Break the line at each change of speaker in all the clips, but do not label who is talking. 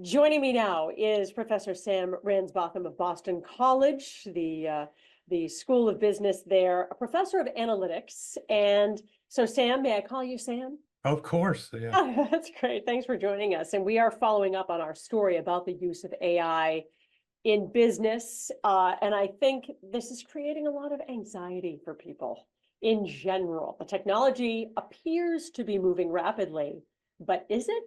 Joining me now is Professor Sam Ransbotham of Boston College, the School of Business there, a professor of analytics. And so, Sam, may I call you Sam?
Of course, yeah.
Oh, that's great. Thanks for joining us. And we are following up on our story about the use of AI in business. And I think this is creating a lot of anxiety for people in general. The technology appears to be moving rapidly, but is it?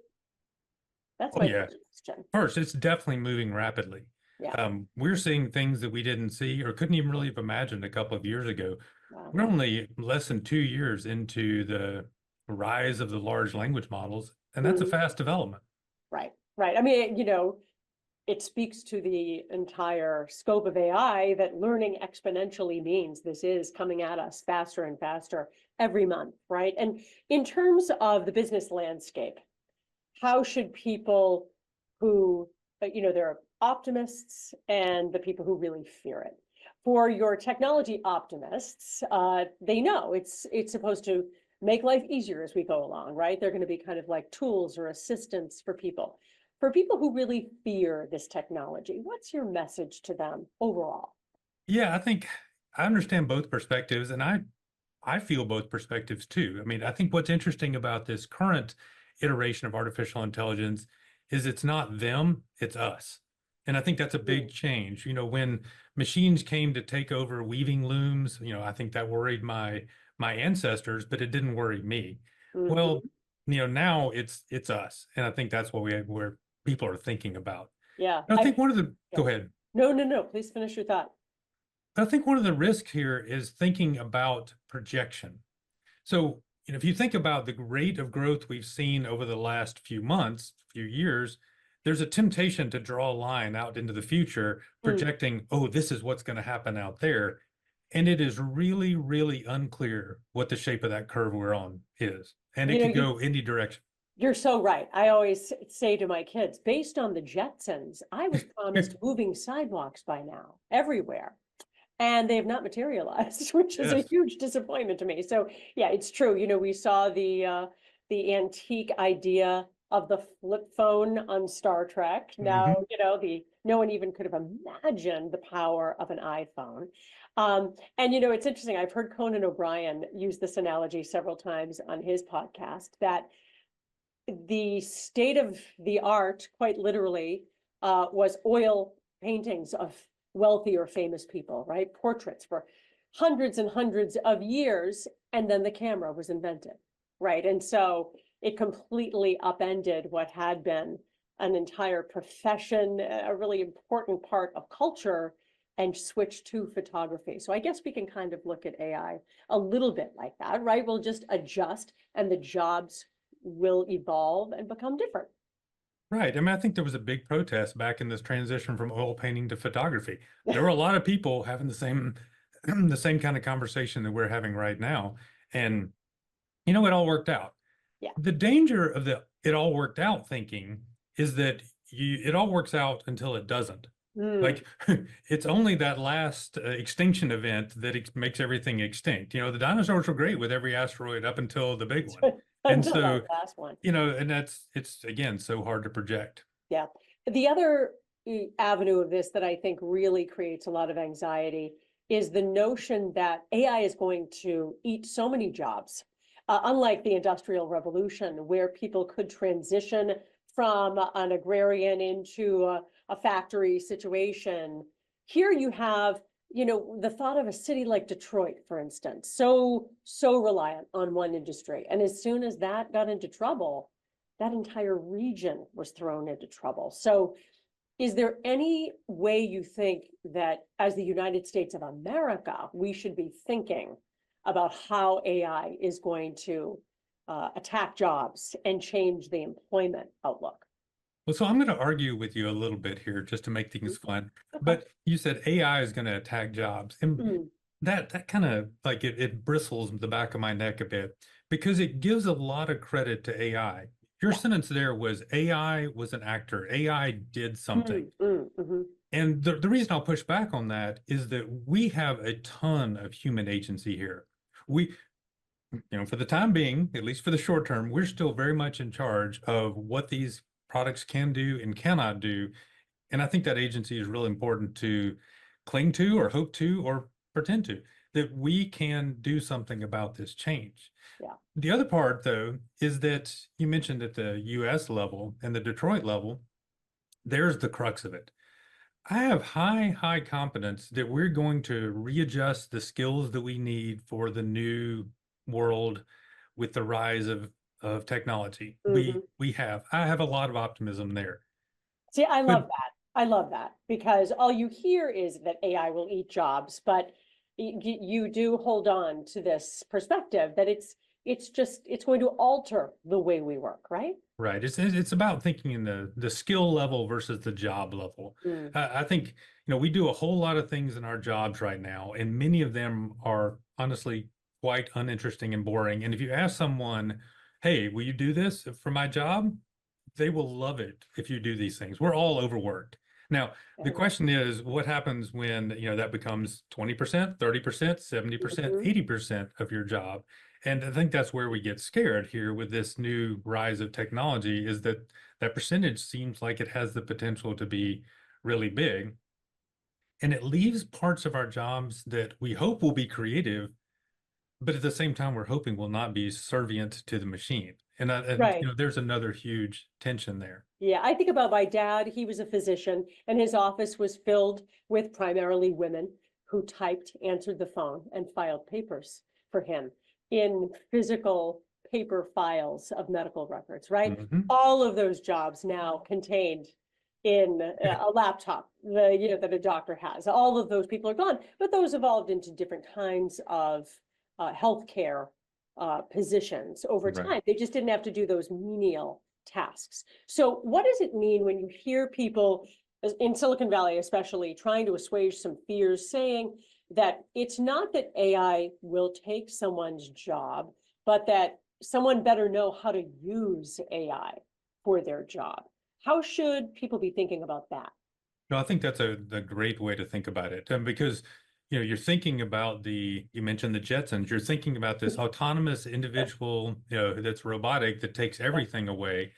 That's my question.
First, it's definitely moving rapidly.
Yeah.
We're seeing things that we didn't see or couldn't even really have imagined a couple of years ago.
Wow.
We're only less than 2 years into the rise of the large language models, and that's a fast development.
Right, right. I mean, it speaks to the entire scope of AI that learning exponentially means this is coming at us faster and faster every month, right? And in terms of the business landscape, how should people who, there are optimists and the people who really fear it. For your technology optimists, they know it's supposed to make life easier as we go along, right? They're going to be kind of like tools or assistants for people. For people who really fear this technology, what's your message to them overall?
Yeah, I think I understand both perspectives, and I feel both perspectives too. I mean, I think what's interesting about this current iteration of artificial intelligence is it's not them, it's us. And I think that's a big change. When machines came to take over weaving looms, I think that worried my ancestors, but it didn't worry me. Well, now it's us. And I think that's where people are thinking about.
Yeah.
I think go ahead.
No, please finish your thought.
I think one of the risks here is thinking about projection. So, if you think about the rate of growth we've seen over the last few months, few years, there's a temptation to draw a line out into the future, projecting, oh, this is what's going to happen out there. And it is really, really unclear what the shape of that curve we're on is. And it could go any direction.
You're so right. I always say to my kids, based on the Jetsons, I was promised moving sidewalks by now everywhere. And they have not materialized, which is a huge disappointment to me. So yeah, it's true. We saw the antique idea of the flip phone on Star Trek. Now, no one even could have imagined the power of an iPhone. And it's interesting. I've heard Conan O'Brien use this analogy several times on his podcast that the state of the art, quite literally, was oil paintings of wealthy or famous people, right? Portraits for hundreds and hundreds of years, and then the camera was invented, right? And so it completely upended what had been an entire profession, a really important part of culture, and switched to photography. So I guess we can kind of look at AI a little bit like that, right? We'll just adjust and the jobs will evolve and become different.
Right. I mean, I think there was a big protest back in this transition from oil painting to photography. There were a lot of people having the same kind of conversation that we're having right now. And, it all worked out.
Yeah.
The danger of it all worked out thinking is that it all works out until it doesn't. Like it's only that last extinction event that makes everything extinct. The dinosaurs were great with every asteroid up until the big one. And so,
last one.
and it's again, so hard to project.
Yeah. The other avenue of this that I think really creates a lot of anxiety is the notion that AI is going to eat so many jobs, unlike the Industrial Revolution, where people could transition from an agrarian into a factory situation. Here you have the thought of a city like Detroit, for instance, so reliant on one industry. And as soon as that got into trouble, that entire region was thrown into trouble. So is there any way you think that as the United States of America, we should be thinking about how AI is going to attack jobs and change the employment outlook?
Well, so I'm going to argue with you a little bit here just to make things fun. But you said AI is going to attack jobs. And that kind of like it bristles the back of my neck a bit because it gives a lot of credit to AI. Your sentence there was AI was an actor. AI did something. And the reason I'll push back on that is that we have a ton of human agency here. For the time being, at least for the short term, we're still very much in charge of what these products can do and cannot do. And I think that agency is really important to cling to or hope to or pretend to, that we can do something about this change.
Yeah.
The other part, though, is that you mentioned at the US level and the Detroit level, there's the crux of it. I have high confidence that we're going to readjust the skills that we need for the new world with the rise of technology.
Mhm.
I have a lot of optimism there.
See, I
But
love that. I love that because all you hear is that AI will eat jobs, but you do hold on to this perspective that it's going to alter the way we work, right?
right, it's about thinking in the skill level versus the job level.
Mm.
I think, we do a whole lot of things in our jobs right now, and many of them are honestly quite uninteresting and boring. And if you ask someone, "Hey, will you do this for my job?" They will love it if you do these things. We're all overworked. Now, the
Right.
question is, what happens when, that becomes 20%, 30%, 70%,
Mhm.
80% of your job? And I think that's where we get scared here with this new rise of technology, is that that percentage seems like it has the potential to be really big. And it leaves parts of our jobs that we hope will be creative, but at the same time, we're hoping will not be servient to the machine. And
Right.
there's another huge tension there.
Yeah, I think about my dad. He was a physician, and his office was filled with primarily women who typed, answered the phone, and filed papers for him in physical paper files of medical records, right?
Mhm.
All of those jobs now contained in a laptop, that a doctor has. All of those people are gone, but those evolved into different kinds of healthcare positions over
Right.
time. They just didn't have to do those menial tasks. So what does it mean when you hear people in Silicon Valley, especially trying to assuage some fears, saying that it's not that AI will take someone's job, but that someone better know how to use AI for their job? How should people be thinking about that?
No, I think that's a great way to think about it. And because, you're thinking about you mentioned the Jetsons, you're thinking about this autonomous individual, that's robotic, that takes everything away.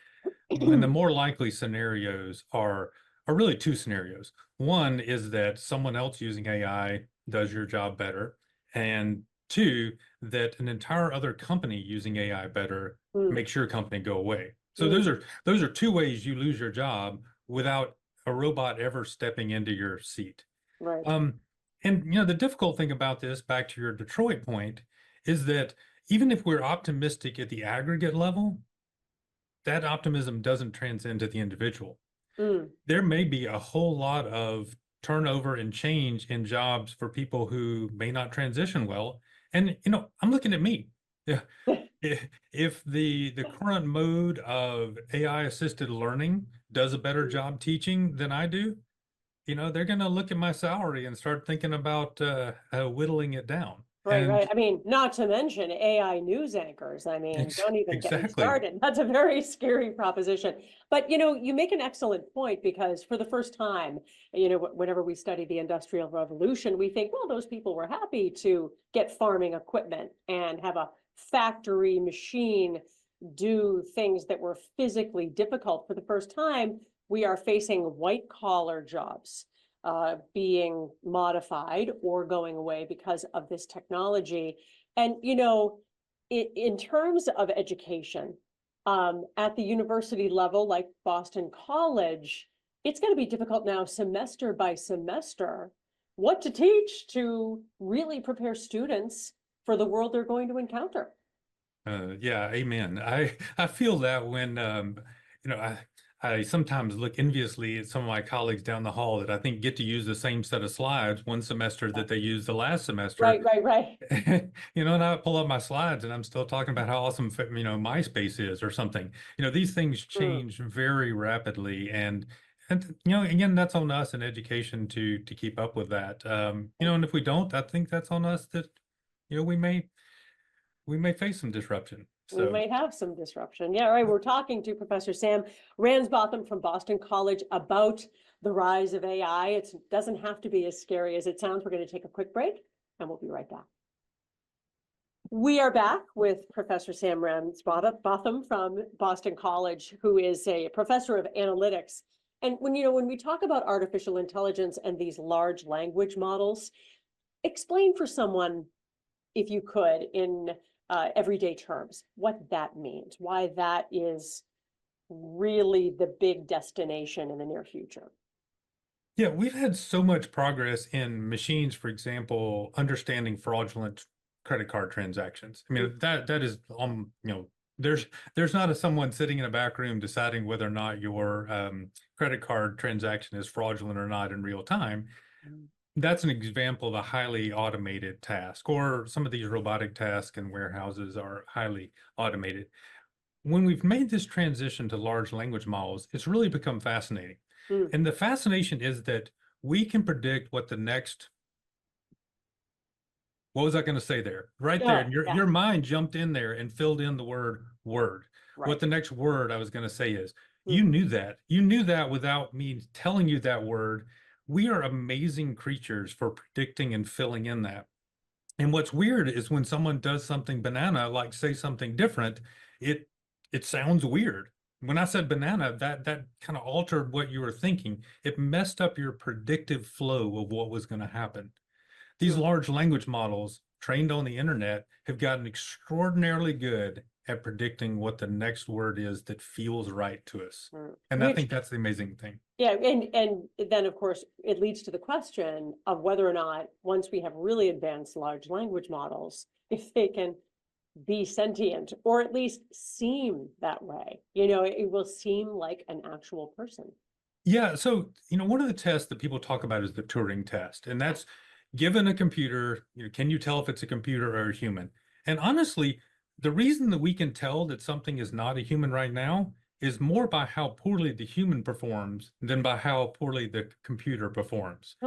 And the more likely scenarios are really two scenarios. One is that someone else using AI does your job better. And two, that an entire other company using AI better
Mm,
makes your company go away. So
mm,
those are two ways you lose your job without a robot ever stepping into your seat.
right.
Um, and the difficult thing about this, back to your Detroit point, is that even if we're optimistic at the aggregate level, that optimism doesn't transcend to the individual.
Mm,
There may be a whole lot of turnover and change in jobs for people who may not transition well. And I'm looking at me. Yeah. If the current mode of AI assisted learning does a better job teaching than I do, they're going to look at my salary and start thinking about whittling it down.
right,
And
right. I mean, not to mention AI news anchors. I mean, don't even get me
exactly.
started. That's a very scary proposition. But you make an excellent point because for the first time, whenever we study the Industrial Revolution, we think, well, those people were happy to get farming equipment and have a factory machine do things that were physically difficult. For the first time, we are facing white collar jobs being modified or going away because of this technology. And, in terms of education, at the university level, like Boston College, it's going to be difficult now, semester by semester, what to teach to really prepare students for the world they're going to encounter.
Yeah, amen. I feel that when you know I sometimes look enviously at some of my colleagues down the hall that I think get to use the same set of slides one semester that they used the last semester.
Right, right, right.
And I pull up my slides and I'm still talking about how awesome MySpace is or something. These things
Mm.
change very rapidly, and again, that's on us in education to keep up with that. And if we don't, I think that's on us that you know we may we may face some disruption.
We
So,
might have some disruption. Yeah, all right. We're talking to Professor Sam Ransbotham from Boston College about the rise of AI. It doesn't have to be as scary as it sounds. We're going to take a quick break and we'll be right back. We are back with Professor Sam Ransbotham from Boston College, who is a professor of analytics. And when we talk about artificial intelligence and these large language models, explain for someone, if you could, in everyday terms, what that means, why that is really the big destination in the near future.
Yeah, we've had so much progress in machines, for example, understanding fraudulent credit card transactions. I mean, that is there's not someone sitting in a back room deciding whether or not your credit card transaction is fraudulent or not in real time. That's an example of a highly automated task, or some of these robotic tasks in warehouses are highly automated. When we've made this transition to large language models, it's really become fascinating. And the fascination is that we can predict what the next, what was I going to say there? Right there. And your mind jumped in there and filled in the word word.
Right.
What the next word I was going to say is, you knew that. You knew that without me telling you that word. We are amazing creatures for predicting and filling in that. And what's weird is when someone does something banana, like say something different, it sounds weird. When I said banana, that kind of altered what you were thinking. It messed up your predictive flow of what was going to happen. These large language models trained on the internet have gotten extraordinarily good at predicting what the next word is that feels right to us. And I think that's the amazing thing.
Yeah, and then of course it leads to the question of whether or not, once we have really advanced large language models, if they can be sentient or at least seem that way. It will seem like an actual person.
Yeah, so one of the tests that people talk about is the Turing test, and that's given a computer, can you tell if it's a computer or a human? And honestly, the reason that we can tell that something is not a human right now is more by how poorly the human performs than by how poorly the computer performs.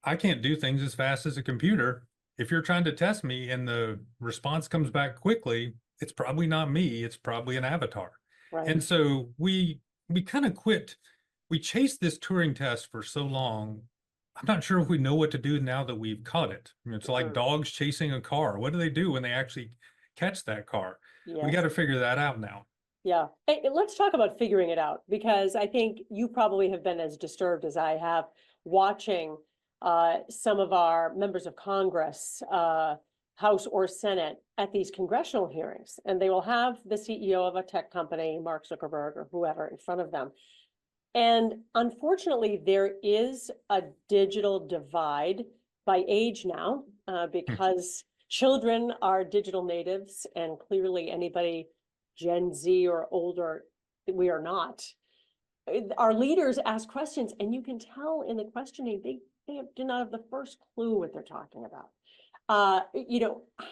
I can't do things as fast as a computer. If you're trying to test me and the response comes back quickly, it's probably not me, it's probably an avatar.
Right.
And so we kind of quit. We chased this Turing test for so long. I'm not sure if we know what to do now that we've caught it. It's like dogs chasing a car. What do they do when they actually catch that car? We got to figure that out now.
Yeah. Hey, let's talk about figuring it out, because I think you probably have been as disturbed as I have watching some of our members of Congress, House or Senate, at these congressional hearings, and they will have the CEO of a tech company, Mark Zuckerberg or whoever, in front of them. And unfortunately, there is a digital divide by age now, because children are digital natives, and clearly anybody Gen Z or older, we are not. Our leaders ask questions, and you can tell in the questioning, they do not have the first clue what they're talking about.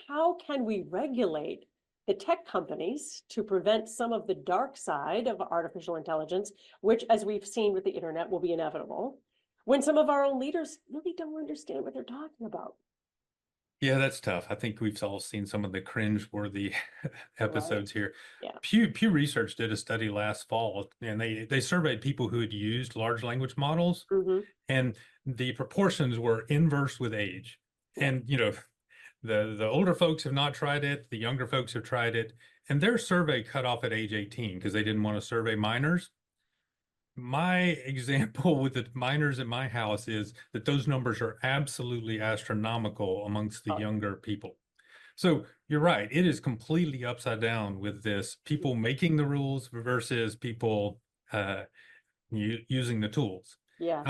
How can we regulate the tech companies to prevent some of the dark side of artificial intelligence, which, as we've seen with the internet, will be inevitable, when some of our own leaders really don't understand what they're talking about?
Yeah, that's tough. I think we've all seen some of the cringe-worthy episodes here.
Yeah.
Pew Research did a study last fall, and they surveyed people who had used large language models, and the proportions were inverse with age. And the older folks have not tried it, the younger folks have tried it, and their survey cut off at age 18 because they didn't want to survey minors. My example with the minors in my house is that those numbers are absolutely astronomical amongst the younger people. So you're right, it is completely upside down with this, people making the rules versus people using the tools.
Yes.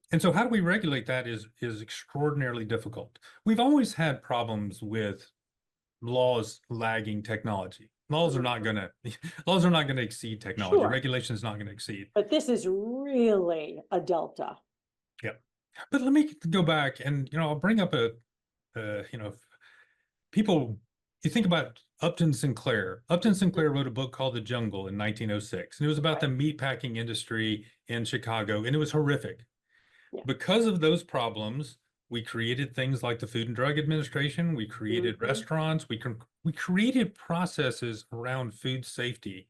And so how do we regulate that is extraordinarily difficult. We've always had problems with laws lagging technology. Laws are not going to exceed technology.
Sure.
Regulation is not going to exceed.
But this is really a delta.
Yeah. But let me go back and, I'll bring up people, you think about Upton Sinclair. Upton Sinclair wrote a book called The Jungle in 1906, and it was about the meatpacking industry in Chicago, and it was horrific. Because of those problems, we created things like the Food and Drug Administration. We created restaurants. We created processes around food safety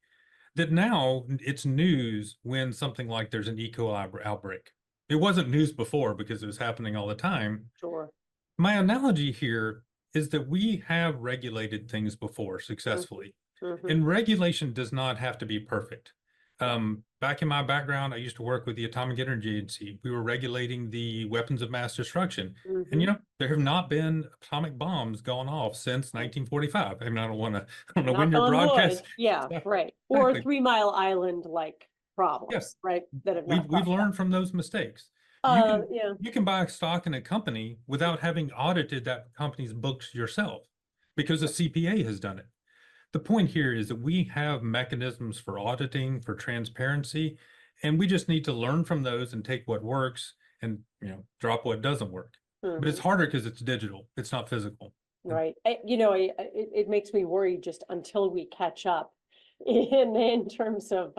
that now it's news when something like there's an E. coli outbreak. It wasn't news before because it was happening all the time.
Sure.
My analogy here is that we have regulated things before successfully.
Mhm.
And regulation does not have to be perfect. Back in my background, I used to work with the Atomic Energy Agency. We were regulating the weapons of mass destruction. And,
Mhm.
there have not been atomic bombs going off since
Right.
1945. I mean, I don't know when
Knock
your
on
broadcast.
wood. Yeah,
Yeah,
right. Or
exactly.
3 Mile Island like
Yeah.
problems, right? That have not
We've
popped up.
learned from those mistakes. You can
Yeah.
you can buy stock in a company without having audited that company's books yourself because a CPA has done it. The point here is that we have mechanisms for auditing, for transparency, and we just need to learn from those and take what works and, drop what doesn't work. But it's
Mhm.
harder because it's digital. It's not physical.
Right. It makes me worry just until we catch up in terms of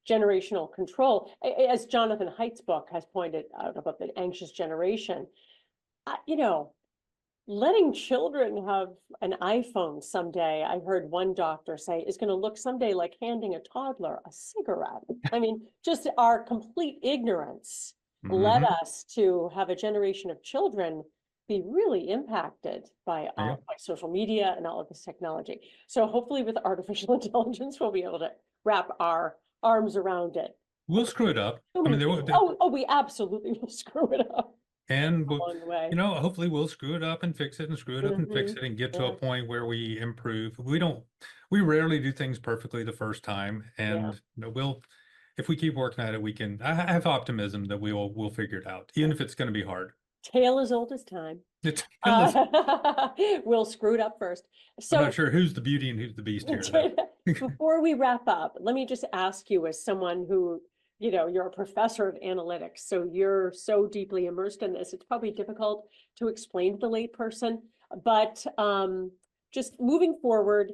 generational control. As Jonathan Haidt's book has pointed out about the anxious generation, uh, you know, letting children have an iPhone someday, I heard one doctor say, is going to look someday like handing a toddler a cigarette. I mean, just our complete ignorance led
Mhm.
us to have a generation of children be really impacted
Yeah.
by social media and all of this technology. So hopefully with artificial intelligence, we'll be able to wrap our arms around it.
We'll screw it up.
So
I
many
mean,
people. We absolutely will screw it up
and
along the way.
hopefully we'll screw it up and fix it and screw it up and fix
Mhm.
it and get to a
Yeah,
point where we improve. We rarely do things perfectly the first time.
yeah.
And if we keep working at it, I have optimism that we'll figure it out, even if it's going to be hard.
Tale as old as time.
It's, listen,
We'll screw it up first.
I'm not
So
sure who's the beauty and who's the beast here, though.
before we wrap up, let me just ask you, as someone who, you're a professor of analytics, so you're so deeply immersed in this, it's probably difficult to explain to the layperson, but just moving forward,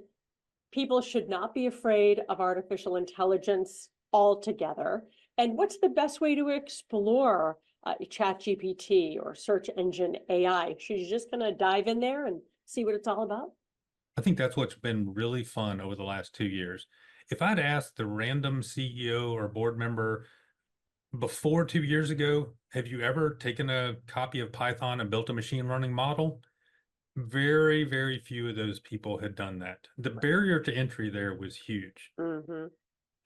people should not be afraid of artificial intelligence altogether. And what's the best way to explore ChatGPT or search engine AI? Should you just kind of dive in there and see what it's all about?
I think that's what's been really fun over the last 2 years. If I'd asked the random CEO or board member before 2 years ago, have you ever taken a copy of Python and built a machine learning model? Very, very few of those people had done that. The barrier to entry there was huge.
Mm-hmm.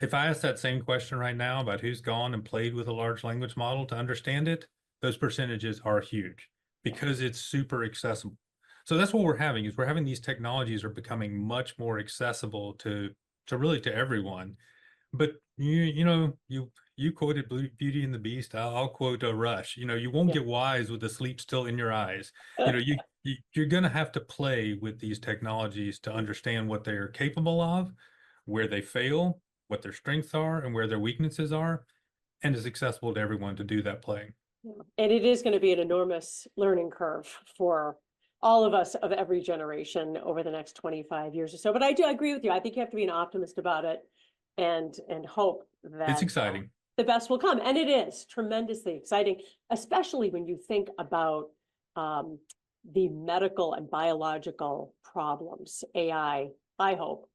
If I ask that same question right now about who's gone and played with a large language model to understand it, those percentages are huge because it's super accessible. So that's what we're having these technologies are becoming much more accessible to really to everyone. But you quoted Beauty and the Beast. I'll quote a Rush. You won't
Yeah.
get wise with the sleep still in your eyes. You're going to have to play with these technologies to understand what they're capable of, where they fail, what their strengths are, and where their weaknesses are, and it's accessible to everyone to do that playing.
Yeah. And it is going to be an enormous learning curve for all of us of every generation over the next 25 years or so. But I do agree with you. I think you have to be an optimist about it and hope
It's
that
exciting.
the best will come. And it is tremendously exciting, especially when you think about the medical and biological problems I hope,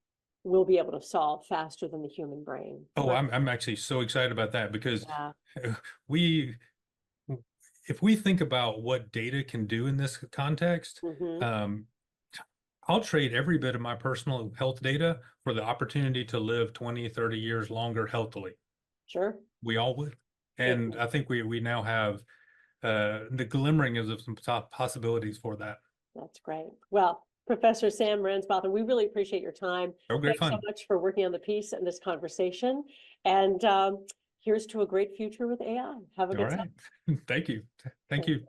will be able to solve faster than the human brain.
Oh,
Right.
I'm actually so excited about that because
Yeah.
we if we think about what data can do in this context,
Mm-hmm.
um, I'll trade every bit of my personal health data for the opportunity to live 20, 30 years longer healthily.
Sure.
We all would.
Yeah.
And I think we now have the glimmering of some possibilities for that.
That's great. Well, Professor Sam Ransbotham, we really appreciate your time.
Oh, great
Thanks so
fun.
much for working on the piece and this conversation. And here's to a great future with AI. Have a
All
good
right. Thank you. Thank
time.
you.